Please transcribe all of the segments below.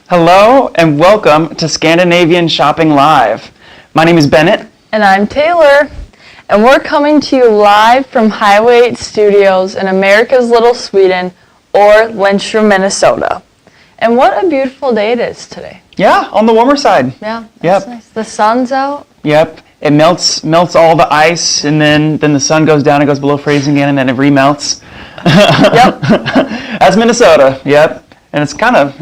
Hello and welcome to Scandinavian Shopping Live. My name is Bennett. And I'm Taylor. And we're coming to you live from Highway 8 Studios in America's Little Sweden, or Lindstrom, Minnesota. And what a beautiful day it is today. Yeah, on the warmer side. Yeah, that's nice. The sun's out. Yep. It melts all the ice, and then the sun goes down, it goes below freezing again, and then it remelts. Yep. That's Minnesota. Yep. And it's kind of,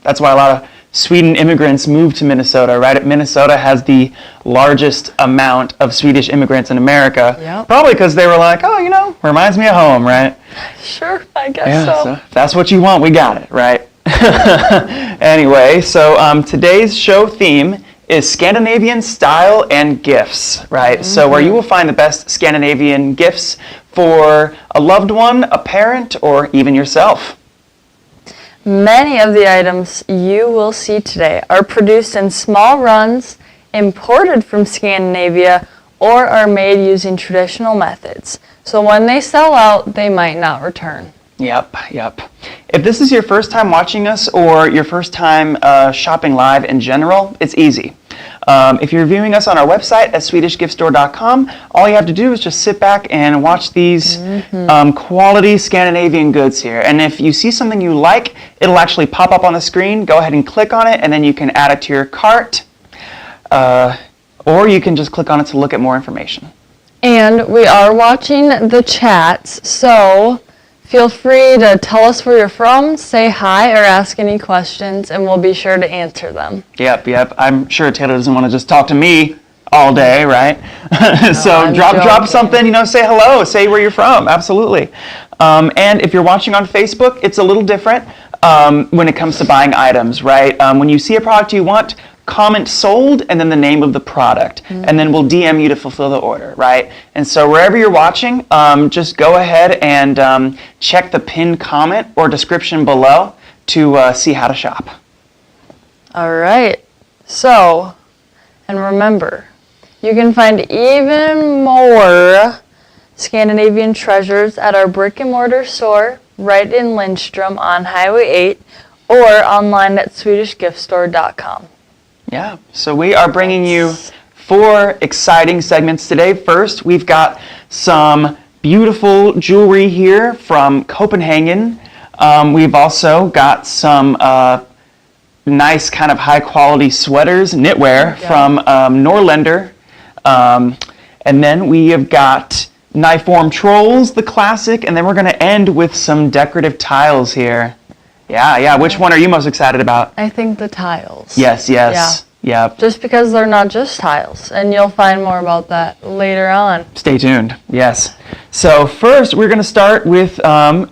that's why a lot of Sweden immigrants move to Minnesota, right? Minnesota has the largest amount of Swedish immigrants in America. Yep. Probably because they were like, reminds me of home, right? Sure, I guess so. If that's what you want, we got it, right? Anyway, so today's show theme is Scandinavian Style and Gifts, right? Mm-hmm. So where you will find the best Scandinavian gifts for a loved one, a parent, or even yourself. Many of the items you will see today are produced in small runs, imported from Scandinavia, or are made using traditional methods. So when they sell out, they might not return. Yep. If this is your first time watching us or your first time shopping live in general, it's easy. If you're viewing us on our website at swedishgiftstore.com, all you have to do is just sit back and watch these quality Scandinavian goods here. And if you see something you like, it'll actually pop up on the screen. Go ahead and click on it, and then you can add it to your cart. Or you can just click on it to look at more information. And we are watching the chats, so feel free to tell us where you're from, say hi, or ask any questions, and we'll be sure to answer them. Yep. I'm sure Taylor doesn't want to just talk to me all day, right? So drop something, say hello, say where you're from, absolutely. And if you're watching on Facebook, it's a little different when it comes to buying items, right? When you see a product you want, comment sold and then the name of the product, and then we'll DM you to fulfill the order, right? And so wherever you're watching, just go ahead and check the pinned comment or description below to see how to shop. All right. So, and remember, you can find even more Scandinavian treasures at our brick and mortar store right in Lindstrom on Highway 8 or online at swedishgiftstore.com. Yeah, so we are bringing you 4 exciting segments today. First, we've got some beautiful jewelry here from Copenhagen. We've also got some nice kind of high quality sweaters, knitwear from Norrländer. And then we have got knife form trolls, the classic, and then we're going to end with some decorative tiles here. Yeah. Which one are you most excited about? I think the tiles. Yes. Yeah. Just because they're not just tiles, and you'll find more about that later on. Stay tuned. Yes. So first, we're going to start with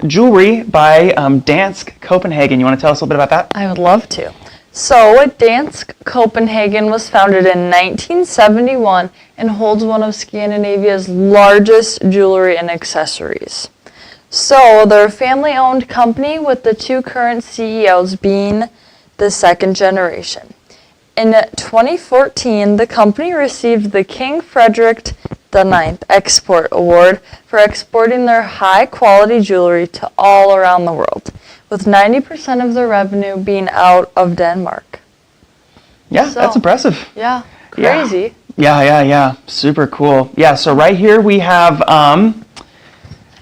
jewelry by Dansk Copenhagen. You want to tell us a little bit about that? I would love to. So Dansk Copenhagen was founded in 1971 and holds one of Scandinavia's largest jewelry and accessories. So they're a family-owned company with the 2 current CEOs being the second generation. In 2014, the company received the King Frederick IX Export Award for exporting their high-quality jewelry to all around the world, with 90% of their revenue being out of Denmark. Yeah, that's impressive. Yeah, crazy. Yeah. Super cool. Yeah, so right here we have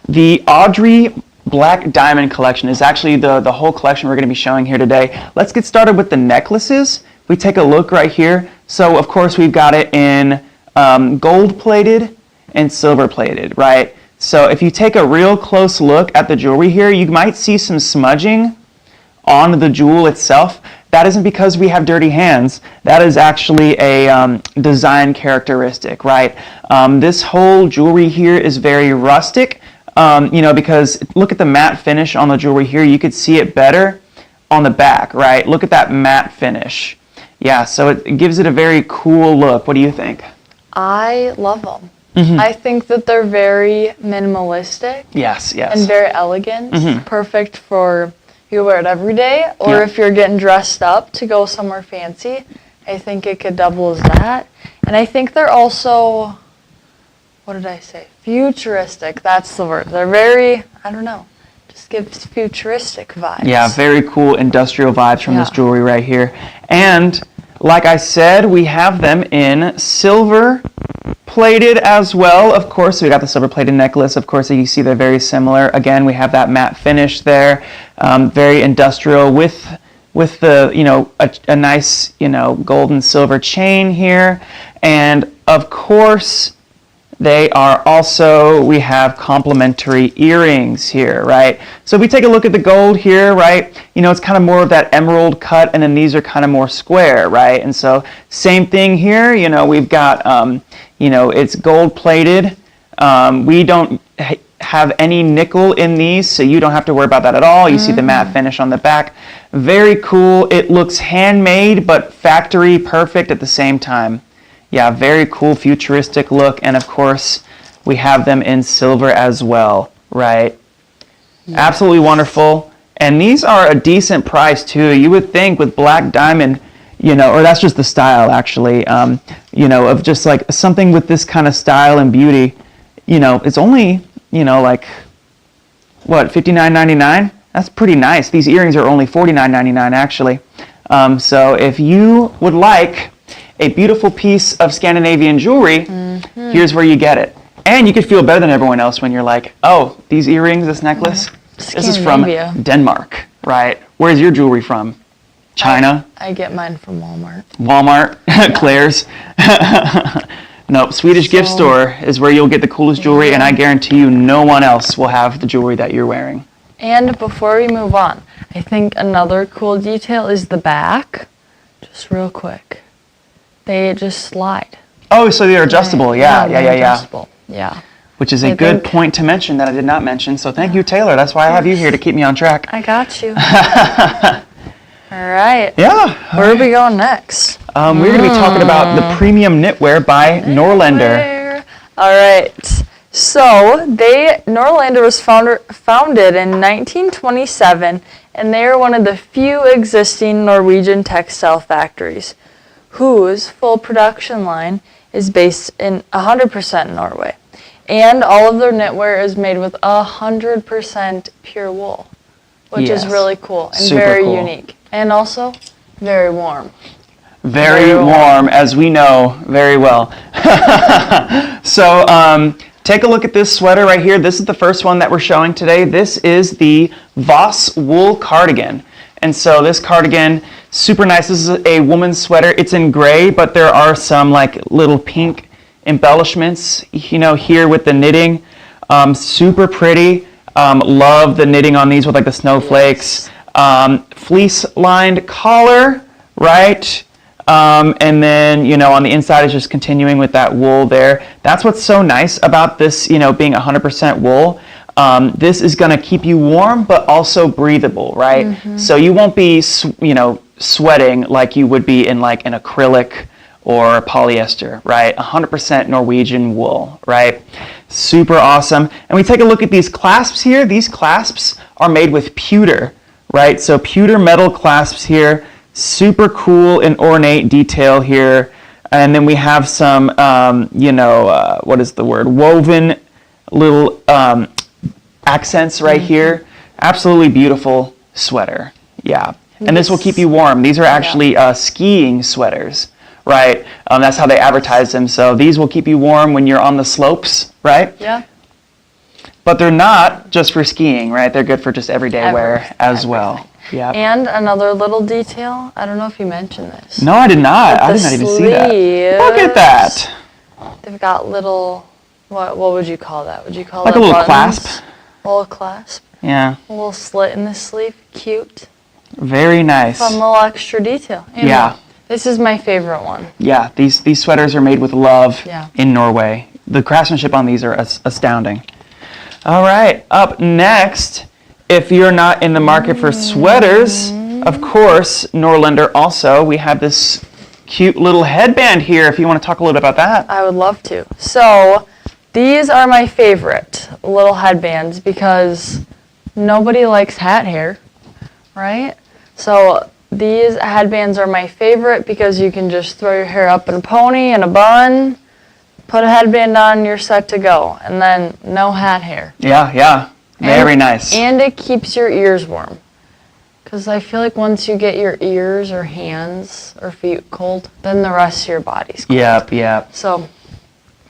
the Audrey Black Diamond Collection is actually the whole collection we're going to be showing here today. Let's get started with the necklaces. We take a look right here. So, of course, we've got it in gold-plated and silver-plated, right? So if you take a real close look at the jewelry here, you might see some smudging on the jewel itself. That isn't because we have dirty hands. That is actually a design characteristic, right? This whole jewelry here is very rustic, because look at the matte finish on the jewelry here. You could see it better on the back, right? Look at that matte finish. Yeah, so it gives it a very cool look. What do you think? I love them. I think that they're very minimalistic. Yes. And very elegant. Perfect for you wear it every day, or if you're getting dressed up to go somewhere fancy. I think it could double as that. And I think they're also, what did I say? Futuristic. That's the word. They're very, just gives futuristic vibes. Yeah, very cool industrial vibes from this Yeah. jewelry right here. And like I said, we have them in silver plated as well. Of course, we got the silver plated necklace. Of course, you see they're very similar. Again, we have that matte finish there, very industrial with the, a nice, gold and silver chain here. And of course, they are also, we have complementary earrings here, right? So if we take a look at the gold here, right, it's kind of more of that emerald cut, and then these are kind of more square, right? And so same thing here, we've got, it's gold plated. We don't have any nickel in these, so you don't have to worry about that at all. You see the matte finish on the back. Very cool. It looks handmade, but factory perfect at the same time. Yeah, very cool futuristic look, and of course we have them in silver as well, right? Yes. Absolutely wonderful. And these are a decent price too. You would think with black diamond, or that's just the style actually, of just like something with this kind of style and beauty, it's only, like, what, $59.99? That's pretty nice. These earrings are only $49.99 actually. So if you would like a beautiful piece of Scandinavian jewelry, here's where you get it. And you could feel better than everyone else when you're like, oh, these earrings, this necklace, this is from Denmark, right? Where's your jewelry from? China? I get mine from Walmart. Walmart? Claire's? No, Swedish gift store is where you'll get the coolest jewelry, and I guarantee you no one else will have the jewelry that you're wearing. And before we move on, I think another cool detail is the back. Just real quick. They just slide. Oh, so they're adjustable. Yeah. Adjustable. Yeah. Which is a good point to mention that I did not mention. So thank you, Taylor. That's why I have you here to keep me on track. I got you. All right. Yeah. Where are we going next? We're going to be talking about the premium knitwear by Norlander. All right. So Norlander was founded in 1927, and they are one of the few existing Norwegian textile factories whose full production line is based in 100% Norway. And all of their knitwear is made with 100% pure wool, which is really cool and very unique. And also very warm. Very warm, as we know very well. So take a look at this sweater right here. This is the first one that we're showing today. This is the Voss wool cardigan. And so this cardigan, super nice. This is a woman's sweater. It's in gray, but there are some like little pink embellishments, here with the knitting. Super pretty. Love the knitting on these with like the snowflakes. Fleece-lined collar, right? And then, on the inside is just continuing with that wool there. That's what's so nice about this, being 100% wool. This is going to keep you warm, but also breathable, right? Mm-hmm. So you won't be, sweating like you would be in like an acrylic or polyester, right? 100% Norwegian wool, right? Super awesome. And we take a look at these clasps here. These clasps are made with pewter, right? So pewter metal clasps here. Super cool and ornate detail here. And then we have some, what is the word? Woven little accents right here. Absolutely beautiful sweater. Yeah. And this will keep you warm. These are actually skiing sweaters, right? That's how they advertise them. So these will keep you warm when you're on the slopes, right? Yeah. But they're not just for skiing, right? They're good for just everyday wear as well. Yeah. And another little detail, I don't know if you mentioned this. No, I did not. I did not even see that. Look at that. They've got little, what would you call that? Would you call like it a little buttons? clasp? A little clasp. Yeah. A little slit in the sleeve. Cute. Very nice. Fun little extra detail. Yeah. This is my favorite one. Yeah, these sweaters are made with love in Norway. The craftsmanship on these are astounding. All right, up next, if you're not in the market for sweaters, of course, Norlander also, we have this cute little headband here, if you want to talk a little bit about that. I would love to. So, these are my favorite little headbands because nobody likes hat hair, right? So, these headbands are my favorite because you can just throw your hair up in a pony and a bun, put a headband on, you're set to go, and then no hat hair. Yeah. Very nice. And it keeps your ears warm. Because I feel like once you get your ears or hands or feet cold, then the rest of your body's cold. Yep. So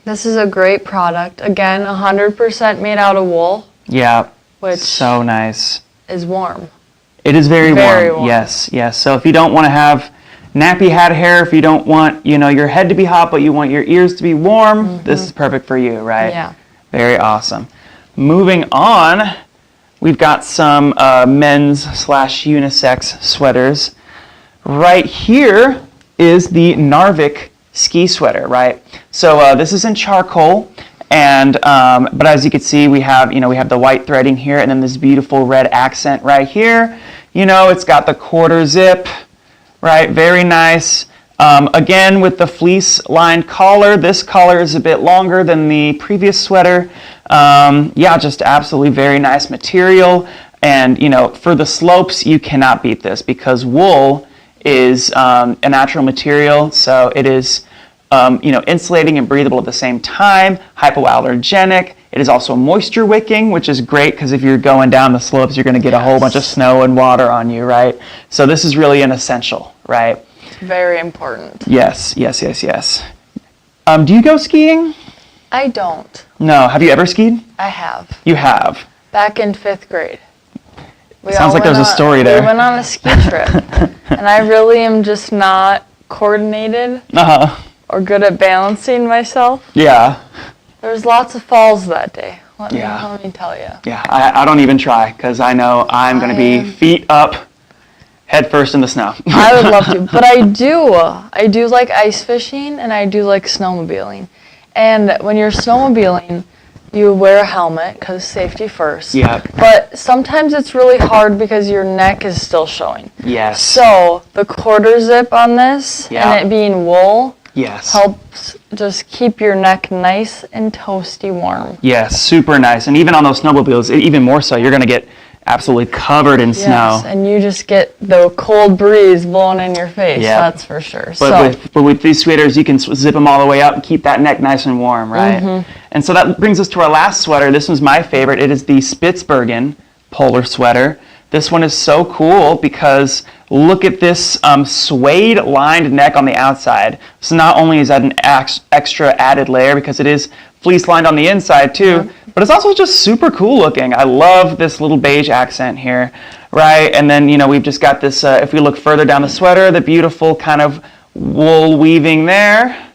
this is a great product. Again, 100% made out of wool. Yeah. Which so nice. Is warm. It is very warm. Yes. So if you don't want to have nappy head hair, if you don't want, your head to be hot, but you want your ears to be warm, this is perfect for you, right? Yeah. Very awesome. Moving on, we've got some men's/unisex sweaters. Right here is the Narvik ski sweater, right? So this is in charcoal. And but as you can see, we have the white threading here, and then this beautiful red accent right here. It's got the quarter zip, right? Very nice. Again, with the fleece-lined collar. This collar is a bit longer than the previous sweater. Yeah, just absolutely very nice material. And for the slopes, you cannot beat this because wool is a natural material, so it is. Insulating and breathable at the same time, hypoallergenic. It is also moisture wicking, which is great because if you're going down the slopes, you're going to get a whole bunch of snow and water on you, right? So this is really an essential, right? Very important. Yes. Do you go skiing? I don't. No. Have you ever skied? I have. You have? Back in 5th grade. Sounds like there's a story there. We went on a ski trip, and I really am just not coordinated. Or good at balancing myself. Yeah. There was lots of falls that day. Let me tell you. Yeah, I don't even try because I know I'm going to be feet up, head first in the snow. I would love to, but I do like ice fishing and I do like snowmobiling. And when you're snowmobiling, you wear a helmet because safety first. Yeah. But sometimes it's really hard because your neck is still showing. Yes. So the quarter zip on this and it being wool. Yes. Helps just keep your neck nice and toasty warm. Yes, super nice. And even on those snowmobiles, even more so, you're going to get absolutely covered in snow. Yes, and you just get the cold breeze blowing in your face, that's for sure. But with these sweaters, you can zip them all the way up and keep that neck nice and warm, right? And so that brings us to our last sweater. This one's my favorite. It is the Spitsbergen polar sweater. This one is so cool because look at this suede-lined neck on the outside. So not only is that an extra added layer because it is fleece-lined on the inside too, but it's also just super cool looking. I love this little beige accent here, right? And then, we've just got this, if we look further down the sweater, the beautiful kind of wool weaving there.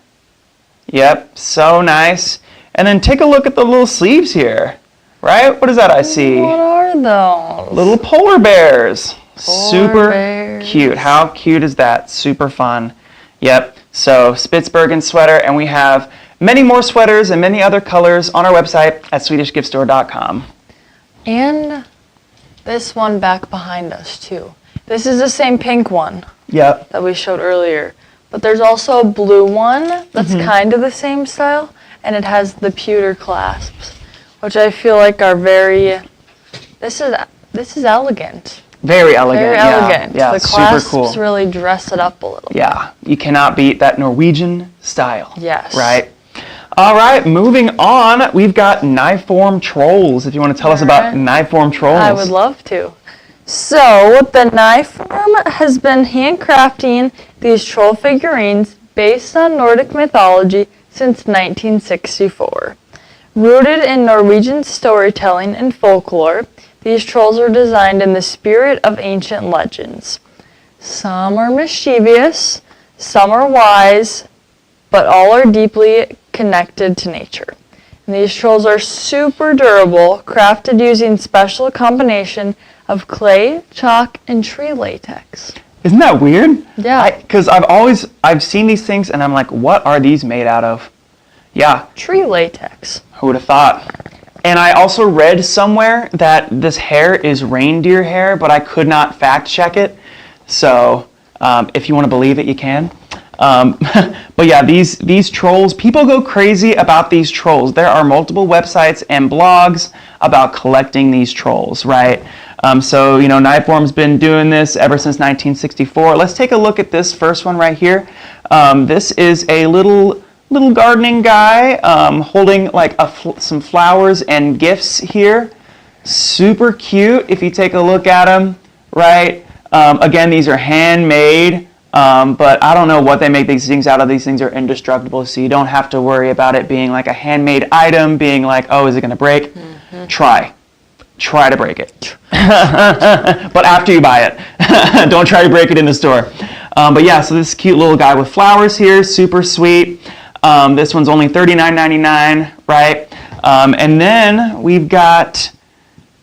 Yep, so nice. And then take a look at the little sleeves here. Right? What is that I see? What are those? Little polar bears. Super bears. Cute. How cute is that? Super fun. Yep. So Spitsbergen sweater, and we have many more sweaters and many other colors on our website at swedishgiftstore.com. And this one back behind us too. This is the same pink one. Yep. That we showed earlier. But there's also a blue one that's kind of the same style, and it has the pewter clasps, which I feel like are very, this is elegant. Very elegant. Very elegant. Yeah, the super clasps cool. really dress it up a little bit. Yeah, you cannot beat that Norwegian style. Yes. Right? All right, moving on, we've got knife-form trolls. If you want to tell us about knife-form trolls. I would love to. So, the Knife Form has been handcrafting these troll figurines based on Nordic mythology since 1964. Rooted in Norwegian storytelling and folklore, these trolls are designed in the spirit of ancient legends. Some are mischievous, some are wise, but all are deeply connected to nature. And these trolls are super durable, crafted using special combination of clay, chalk, and tree latex. Isn't that weird? Yeah. Because I've seen these things and I'm like, what are these made out of? Yeah. Tree latex. Who would have thought? And I also read somewhere that this hair is reindeer hair, but I could not fact check it. So if you want to believe it, you can. But yeah, these trolls, people go crazy about these trolls. There are multiple websites and blogs about collecting these trolls, right? So, Knifeform's been doing this ever since 1964. Let's take a look at this first one right here. This is a little gardening guy holding like some flowers and gifts here. Super cute if you take a look at them, right? Again, these are handmade, but I don't know what they make these things out of. These things are indestructible, so you don't have to worry about it being like a handmade item, being like, oh, is it going to break? Try to break it. But after you buy it. Don't try to break it in the store. But yeah, so this cute little guy with flowers here, super sweet. This one's only $39.99, right? And then we've got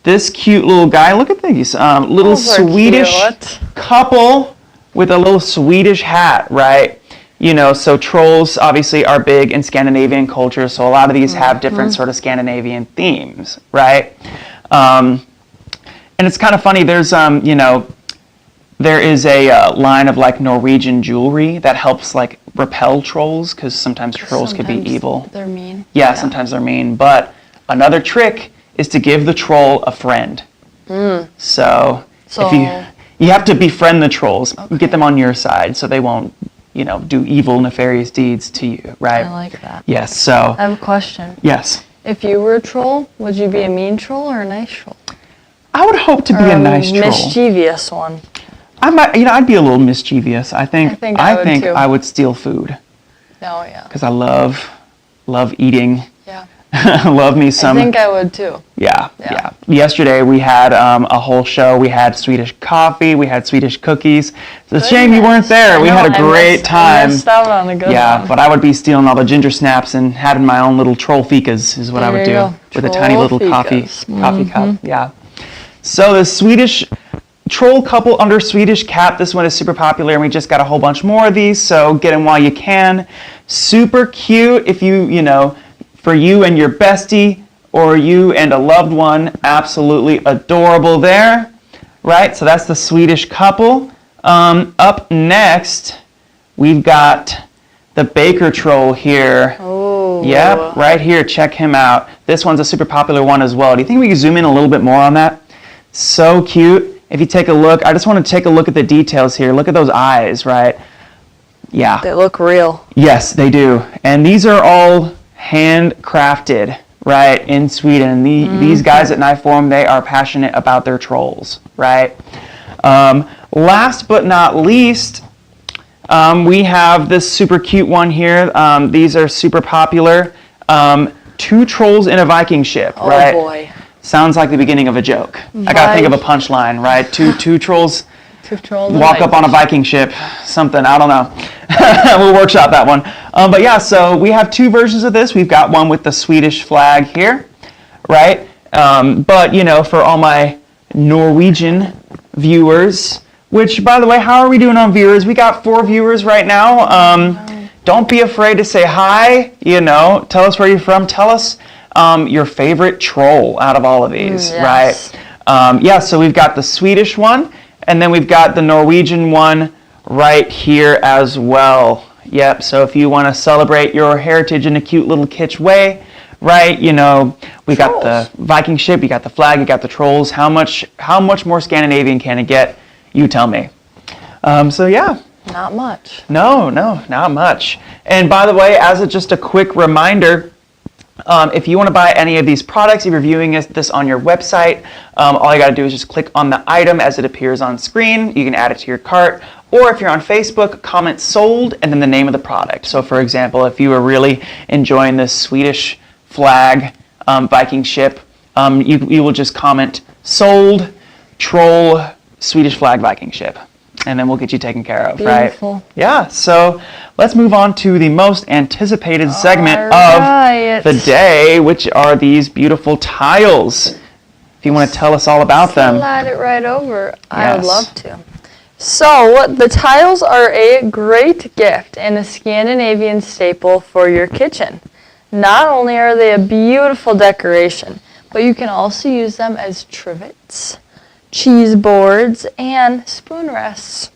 this cute little guy. Look at these. Little Swedish couple with a little Swedish hat, right? You know, so trolls obviously are big in Scandinavian culture, so a lot of these have different sort of Scandinavian themes, right? And it's kind of funny, there's, you know, there is a line of like Norwegian jewelry that helps like repel trolls, because sometimes trolls could be evil. They're mean. Yeah, sometimes they're mean, but another trick is to give the troll a friend. So if you have to befriend the trolls, get them on your side so they won't, you know, do evil, nefarious deeds to you, right? I like that. Yes, so. I have a question. Yes. If you were a troll, would you be a mean troll or a nice troll? I would hope to be a nice troll. Mischievous one. I might, you know, I'd be a little mischievous. I think I would steal food. Oh yeah. Because I love eating. Yeah. Love me some. I think I would too. Yeah. Yesterday we had a whole show. We had Swedish coffee. We had Swedish cookies. It's a shame you weren't there. We had a great time. I missed out on a good one. But I would be stealing all the ginger snaps and having my own little troll fikas is what I would do with a tiny little coffee cup. Yeah. So the Swedish troll couple under Swedish cap. This one is super popular, and we just got a whole bunch more of these. So get them while you can. Super cute if you know. For you and your bestie, or you and a loved one, absolutely adorable there, right? So that's the Swedish couple. Up next, we've got the baker troll here. Oh. Yep, right here, check him out. This one's a super popular one as well. Do you think we can zoom in a little bit more on that? So cute. If you take a look, I just want to take a look at the details here. Look at those eyes, right? Yeah. They look real. Yes, they do. And these are all handcrafted, right, in Sweden. And these guys at Knife Forum, they are passionate about their trolls, right? Last but not least, we have this super cute one here. These are super popular. 2 trolls in a Viking ship, right? Oh boy. Sounds like the beginning of a joke. I gotta think of a punchline, right? Two trolls. Walk up on a Viking ship, something, I don't know. We'll workshop that one. But yeah, so we have 2 versions of this. We've got one with the Swedish flag here, right? But, you know, for all my Norwegian viewers, which, by the way, how are we doing on viewers? We got 4 viewers right now. Don't be afraid to say hi, you know, tell us where you're from. Tell us your favorite troll out of all of these, right? Yeah, so we've got the Swedish one. And then we've got the Norwegian one right here as well. Yep, so if you want to celebrate your heritage in a cute little kitsch way, right, you know, we got the Viking ship, you got the flag, you got the trolls. How much more Scandinavian can it get? You tell me. So yeah. Not much. No, not much. And by the way, as just a quick reminder, if you want to buy any of these products, if you're viewing this on your website, all you got to do is just click on the item as it appears on screen. You can add it to your cart. Or if you're on Facebook, comment sold and then the name of the product. So for example, if you were really enjoying this Swedish flag Viking ship, you will just comment sold troll Swedish flag Viking ship. And then we'll get you taken care of, Beautiful. Right? Yeah, so let's move on to the most anticipated segment of the day, which are these beautiful tiles. If you want to tell us all about them. Slide it right over. Yes. I would love to. So, the tiles are a great gift and a Scandinavian staple for your kitchen. Not only are they a beautiful decoration, but you can also use them as trivets, cheese boards, and spoon rests.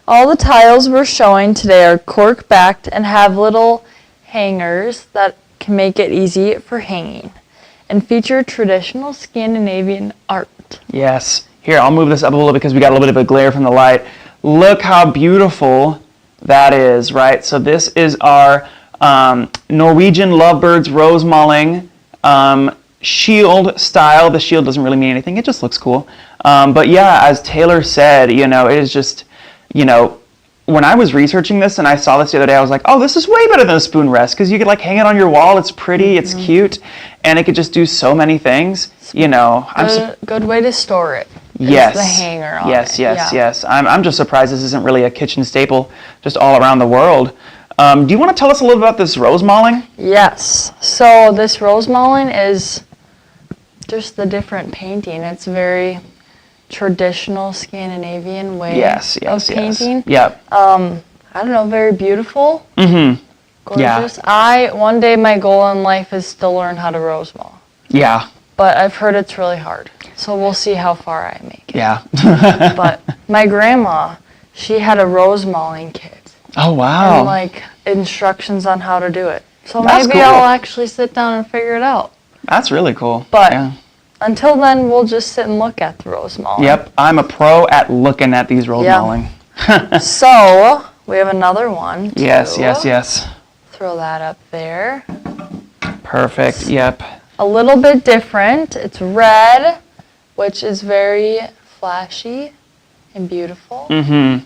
All the tiles we're showing today are cork backed and have little hangers that can make it easy for hanging and feature traditional Scandinavian art. Yes. Here, I'll move this up a little because we got a little bit of a glare from the light. Look how beautiful that is, right? So this is our Norwegian lovebirds rose mulling shield style. The shield doesn't really mean anything. It just looks cool. But yeah, as Taylor said, you know, it is just, you know, when I was researching this and I saw this the other day, I was like, oh, this is way better than a spoon rest because you could like hang it on your wall. It's pretty, it's cute, and it could just do so many things. You know, good way to store it. Yes. The hanger on yes, it. yes, yes. I'm just surprised this isn't really a kitchen staple just all around the world. Do you want to tell us a little about this rose mauling? Yes. So this rose mauling is just the different painting. It's very traditional Scandinavian way of painting. Yep. I don't know, very beautiful. Mm-hmm. Gorgeous. Yeah. One day my goal in life is to learn how to rose maul. Yeah. But I've heard it's really hard. So we'll see how far I make it. Yeah. But my grandma, she had a rose mauling kit. Oh, wow. And like instructions on how to do it. So That's maybe cool. I'll actually sit down and figure it out. That's really cool. But until then, we'll just sit and look at the rose mauling. Yep. I'm a pro at looking at these rose mauling. So we have another one. Yes, yes, yes. Throw that up there. Perfect. Yep. A little bit different. It's red, which is very flashy and beautiful. Mm-hmm.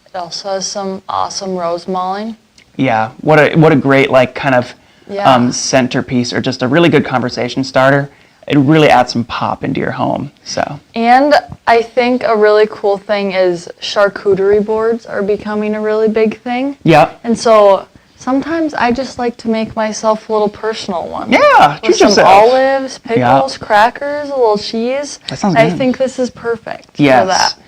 It also has some awesome rose mauling. Yeah. What a great like kind of centerpiece or just a really good conversation starter. It really adds some pop into your home. So. And I think a really cool thing is charcuterie boards are becoming a really big thing. Yep. And so sometimes I just like to make myself a little personal one. Yeah, with some olives, pickles, crackers, a little cheese. That sounds good. I think this is perfect for Yes. that.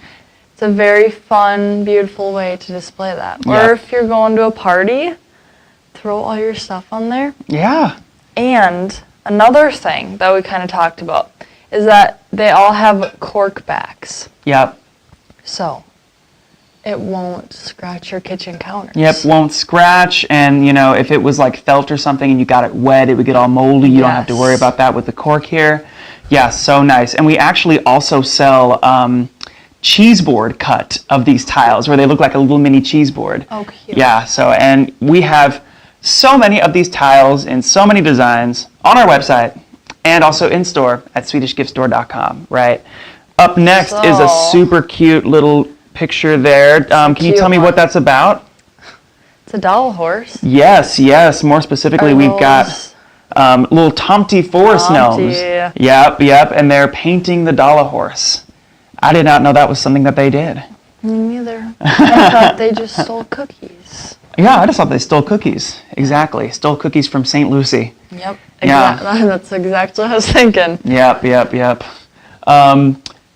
It's a very fun, beautiful way to display that. Or if you're going to a party, throw all your stuff on there. Yeah. And another thing that we kind of talked about is that they all have cork backs. Yep. So it won't scratch your kitchen counters. Yep, won't scratch, and you know, if it was like felt or something and you got it wet, it would get all moldy. You don't have to worry about that with the cork here. Yeah, so nice. And we actually also sell cheese board cut of these tiles where they look like a little mini cheese board. Oh, cute. Yeah, so, and we have so many of these tiles in so many designs on our website and also in store at SwedishGiftStore.com, right? Up next is a super cute little picture there. Can you tell me what that's about? It's a doll horse. Yes, yes. More specifically, we've got little Tomty Forest gnomes. Yep, yep. And they're painting the doll horse. I did not know that was something that they did. Me neither. I thought they just stole cookies. Yeah, I just thought they stole cookies. Exactly. Stole cookies from St. Lucie. Yep. Yeah. That's exactly what I was thinking. Yep, yep, yep.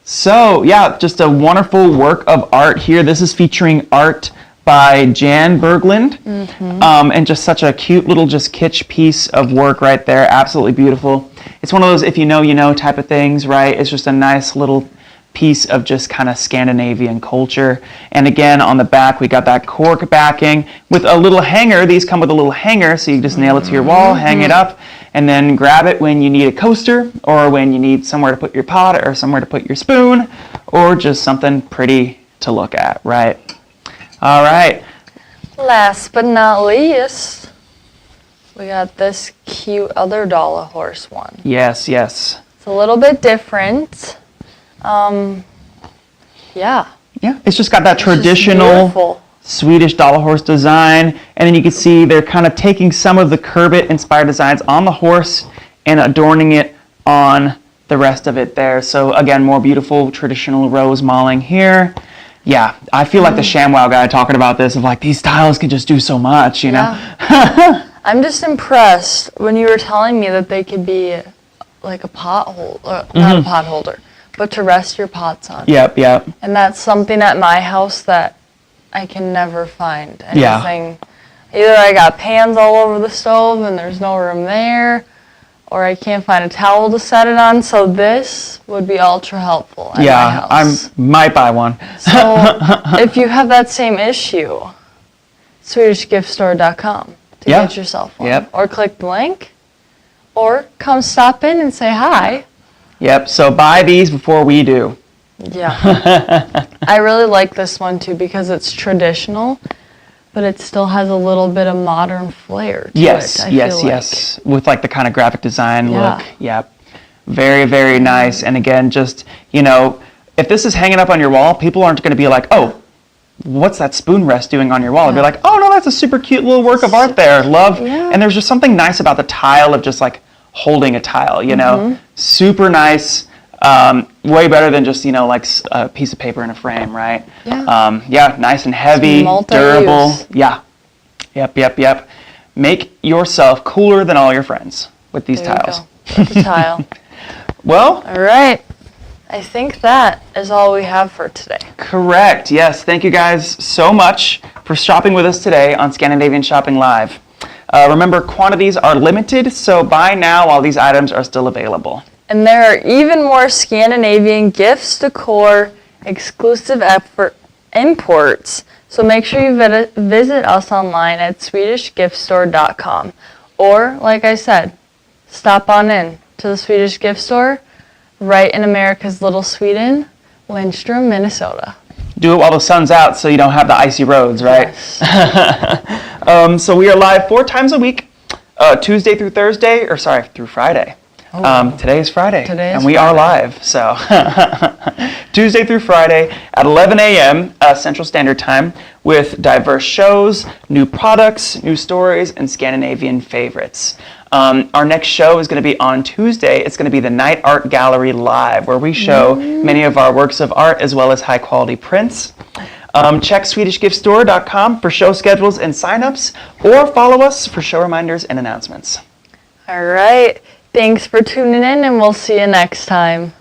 So, yeah, just a wonderful work of art here. This is featuring art by Jan Berglund. And just such a cute little just kitsch piece of work right there. Absolutely beautiful. It's one of those if you know, you know type of things, right? It's just a nice little piece of just kind of Scandinavian culture. And again, on the back, we got that cork backing with a little hanger. These come with a little hanger, so you just nail it to your wall, hang it up, and then grab it when you need a coaster or when you need somewhere to put your pot or somewhere to put your spoon or just something pretty to look at, right? All right. Last but not least, we got this cute other doll horse one. Yes, yes. It's a little bit different. Yeah. Yeah, it's just got that traditional Swedish doll horse design, and then you can see they're kind of taking some of the Kerbit inspired designs on the horse and adorning it on the rest of it there. So again, more beautiful traditional rose mauling here. Yeah, I feel like the ShamWow guy talking about this of like these tiles can just do so much, you know? I'm just impressed when you were telling me that they could be like a pot holder, not a pot holder, but to rest your pots on. Yep, yep. And that's something at my house that I can never find anything. Either I got pans all over the stove and there's no room there, or I can't find a towel to set it on. So this would be ultra helpful at my house. I might buy one. So if you have that same issue, SwedishGiftStore.com to get yourself one. Yep. Or click the link, or come stop in and say hi. Yep, so buy these before we do. Yeah. I really like this one too because it's traditional, but it still has a little bit of modern flair to it. Yes, yes. With like the kind of graphic design look. Yep. Very, very nice. And again, just, if this is hanging up on your wall, people aren't going to be like, oh, what's that spoon rest doing on your wall? They'll be like, oh no, that's a super cute little work of art there. Love. Yeah. And there's just something nice about the tile of just like holding a tile, super nice. Way better than just, like a piece of paper in a frame, right? Yeah. Nice and heavy, durable. Yeah. Yep. Make yourself cooler than all your friends with these tiles. With the tile. Well. All right. I think that is all we have for today. Correct. Yes. Thank you guys so much for shopping with us today on Scandinavian Shopping Live. Remember, quantities are limited, so buy now while these items are still available. And there are even more Scandinavian gifts, decor, exclusive imports. So make sure you visit us online at swedishgiftstore.com. Or, like I said, stop on in to the Swedish gift store right in America's Little Sweden, Lindstrom, Minnesota. Do it while the sun's out so you don't have the icy roads, right? Yes. So we are live 4 times a week, Tuesday through through Friday. Today is Friday, and we are live. So Tuesday through Friday at 11 a.m. Central Standard Time with diverse shows, new products, new stories, and Scandinavian favorites. Our next show is going to be on Tuesday. It's going to be the Night Art Gallery Live, where we show many of our works of art as well as high-quality prints. Check SwedishGiftStore.com for show schedules and signups, or follow us for show reminders and announcements. All right. Thanks for tuning in, and we'll see you next time.